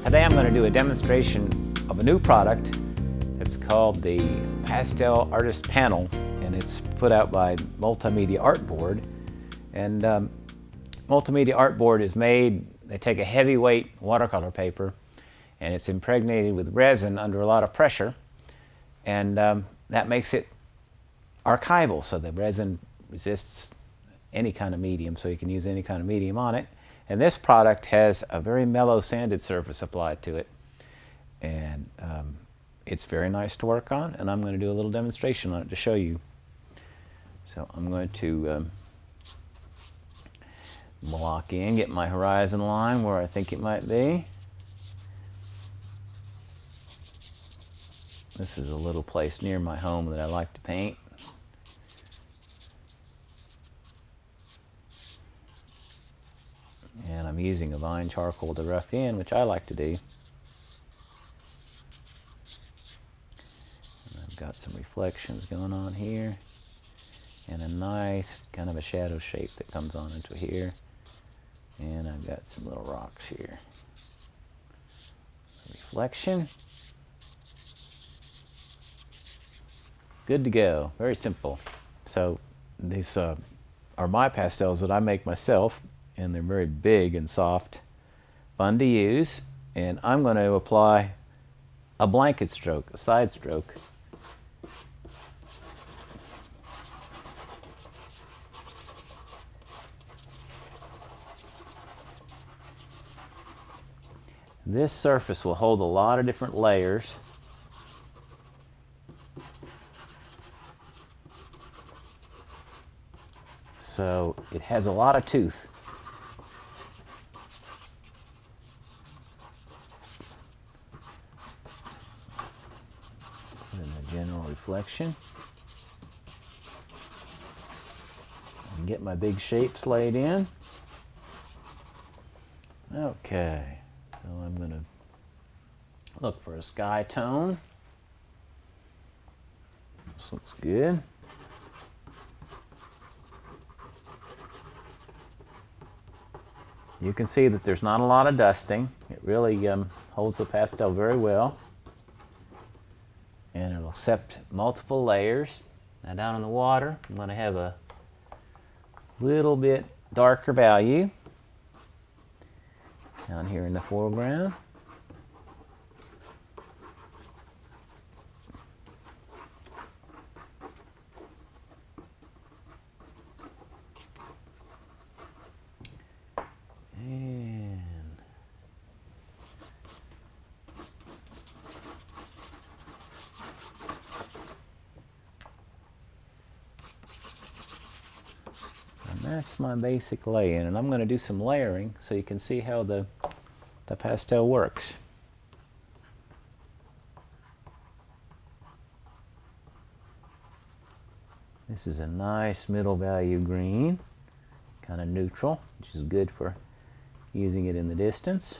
Today I'm going to do a demonstration of a new product that's called the Pastel Artist Panel, and it's put out by Multimedia Artboard. And Multimedia Artboard is made, they take a heavyweight watercolor paper and it's impregnated with resin under a lot of pressure, and that makes it archival, so the resin resists any kind of medium, so you can use any kind of medium on it. And this product has a very mellow sanded surface applied to it, and it's very nice to work on, and I'm going to do a little demonstration on it to show you. So I'm going to block in, get my horizon line where I think it might be. This is a little place near my home that I like to paint. And I'm using a vine charcoal to rough in, which I like to do. And I've got some reflections going on here, and a nice kind of a shadow shape that comes on into here. And I've got some little rocks here. Reflection. Good to go. Very simple. So these are my pastels that I make myself, and they're very big and soft, fun to use. And I'm going to apply a blanket stroke, a side stroke. This surface will hold a lot of different layers. So it has a lot of tooth. Put in the general reflection. And get my big shapes laid in. Okay, so I'm going to look for a sky tone. This looks good. You can see that there's not a lot of dusting. It really holds the pastel very well. And it'll accept multiple layers. Now down in the water, I'm going to have a little bit darker value down here in the foreground. That's my basic lay-in, and I'm going to do some layering so you can see how the pastel works. This is a nice middle value green, kind of neutral, which is good for using it in the distance.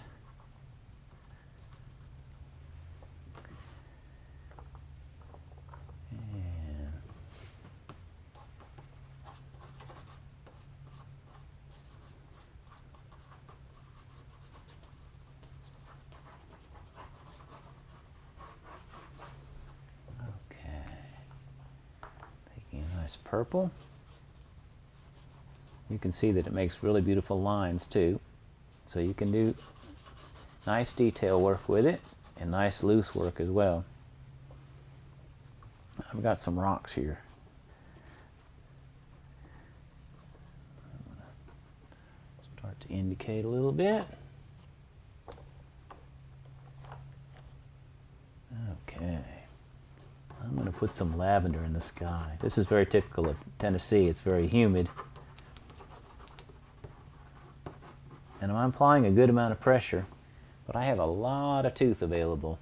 Purple. You can see that it makes really beautiful lines too, so you can do nice detail work with it and nice loose work as well. I've got some rocks here. I'm going to start to indicate a little bit. Okay. I'm going to put some lavender in the sky. This is very typical of Tennessee. It's very humid. And I'm applying a good amount of pressure, but I have a lot of tooth available.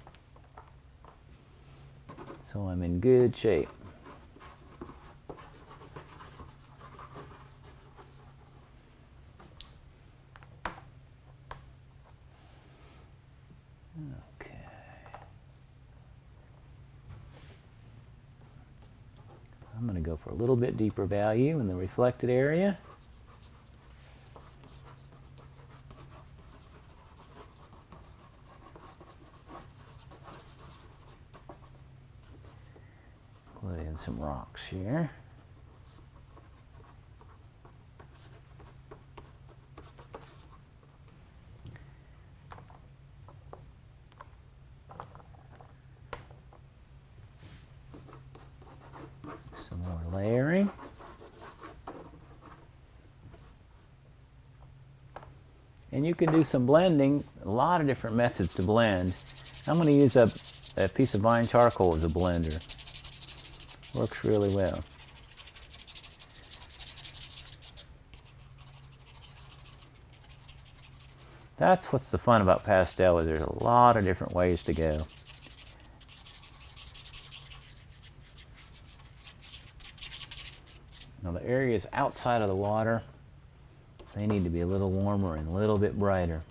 So I'm in good shape. I'm going to go for a little bit deeper value in the reflected area. some rocks here. Some more layering. And you can do some blending, a lot of different methods to blend. I'm going to use a piece of vine charcoal as a blender. Works really well. That's what's the fun about pastel, is there's a lot of different ways to go. Now the areas outside of the water, they need to be a little warmer and a little bit brighter.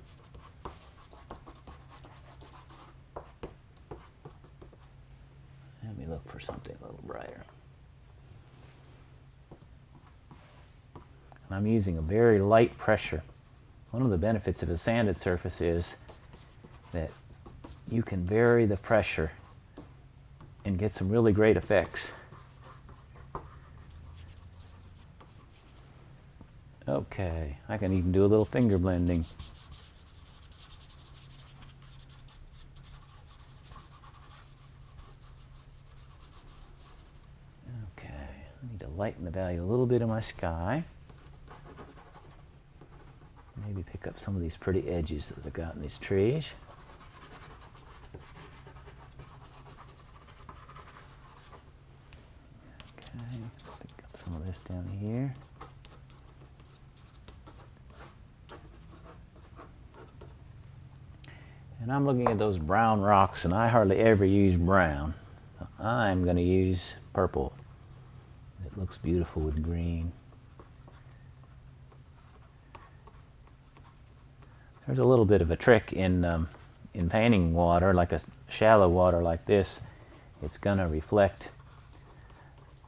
Let me look for something a little brighter. And I'm using a very light pressure. One of the benefits of a sanded surface is that you can vary the pressure and get some really great effects. Okay, I can even do a little finger blending. Okay, I need to lighten the value a little bit of my sky. Maybe pick up some of these pretty edges that I've got in these trees. Okay, pick up some of this down here. And I'm looking at those brown rocks, and I hardly ever use brown. I'm going to use purple. It looks beautiful with green. There's a little bit of a trick in painting water, like a shallow water like this. It's going to reflect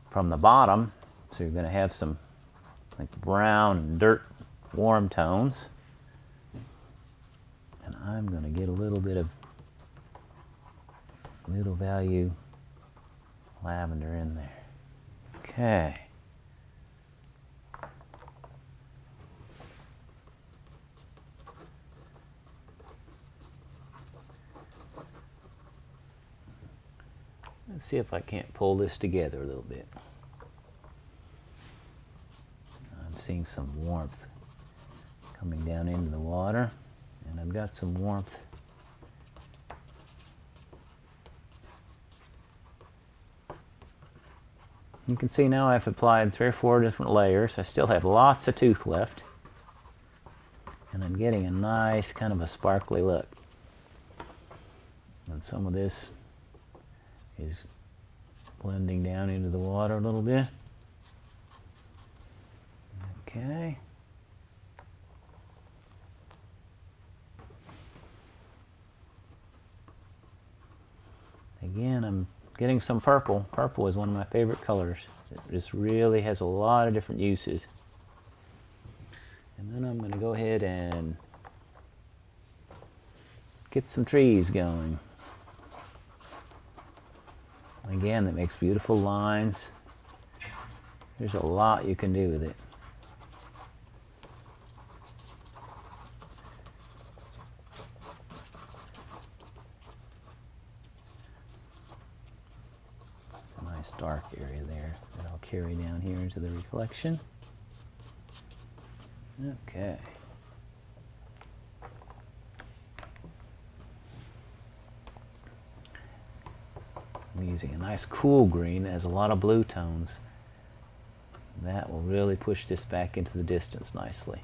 from the bottom, so you're going to have some like brown and dirt warm tones. And I'm going to get a little bit of middle value lavender in there. Okay. Let's see if I can't pull this together a little bit. I'm seeing some warmth coming down into the water, and I've got some warmth you can see now I've applied 3 or 4 different layers. I still have lots of tooth left, and I'm getting a nice kind of a sparkly look. And some of this is blending down into the water a little bit. Okay. Again, I'm getting some purple. Purple is one of my favorite colors. It just really has a lot of different uses. And then I'm going to go ahead and get some trees going. Again, that makes beautiful lines. There's a lot you can do with it. A nice dark area there that I'll carry down here into the reflection. Okay. I'm using a nice cool green that has a lot of blue tones. That will really push this back into the distance nicely.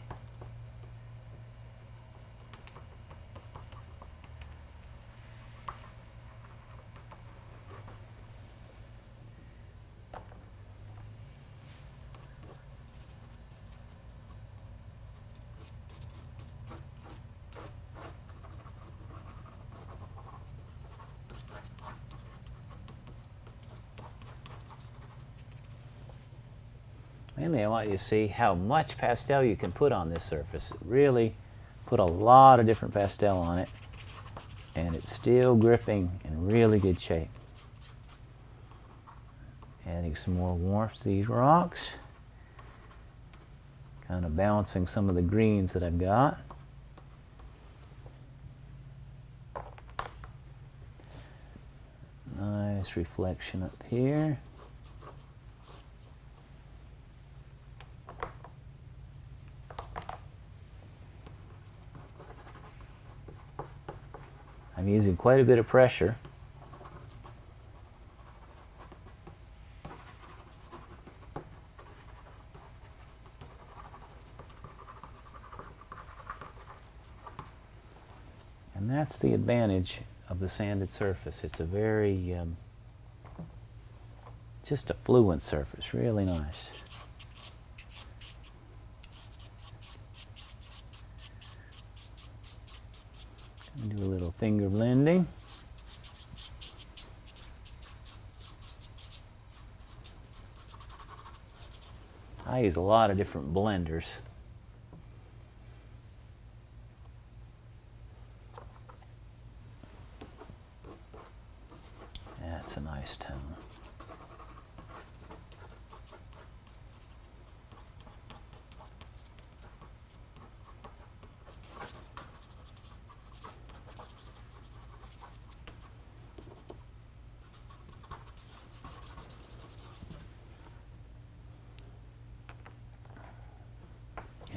Mainly I want you to see how much pastel you can put on this surface. Really put a lot of different pastel on it, and it's still gripping in really good shape. Adding some more warmth to these rocks. Kind of balancing some of the greens that I've got. Nice reflection up here. I'm using quite a bit of pressure. And that's the advantage of the sanded surface. It's a very, just a fluent surface, really nice. Do a little finger blending. I use a lot of different blenders. That's a nice tone.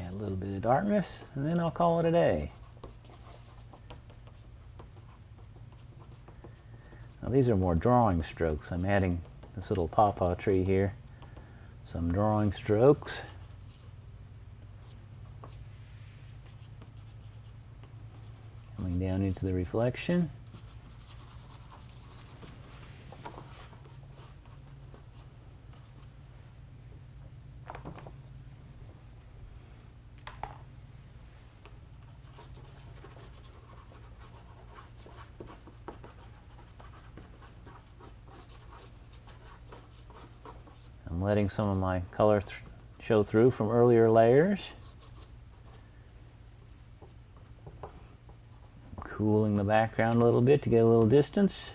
Add a little bit of darkness, and then I'll call it a day. Now these are more drawing strokes. I'm adding this little pawpaw tree here. Some drawing strokes. Coming down into the reflection. I'm letting some of my color show through from earlier layers. Cooling the background a little bit to get a little distance.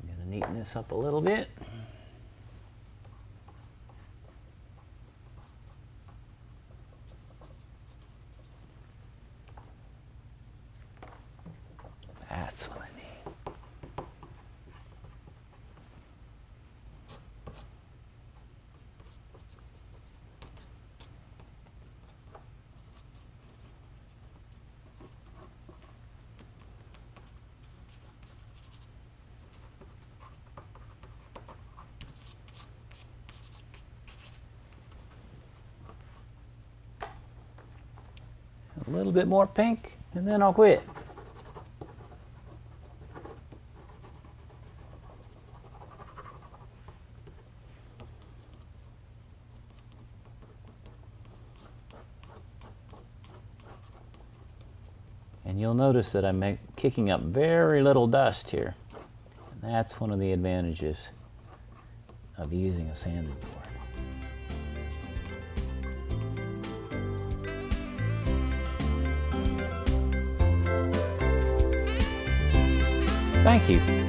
I'm going to neaten this up a little bit. That's what I need. A little bit more pink, and then I'll quit. And you'll notice that I'm kicking up very little dust here. And that's one of the advantages of using a sanding board. Thank you.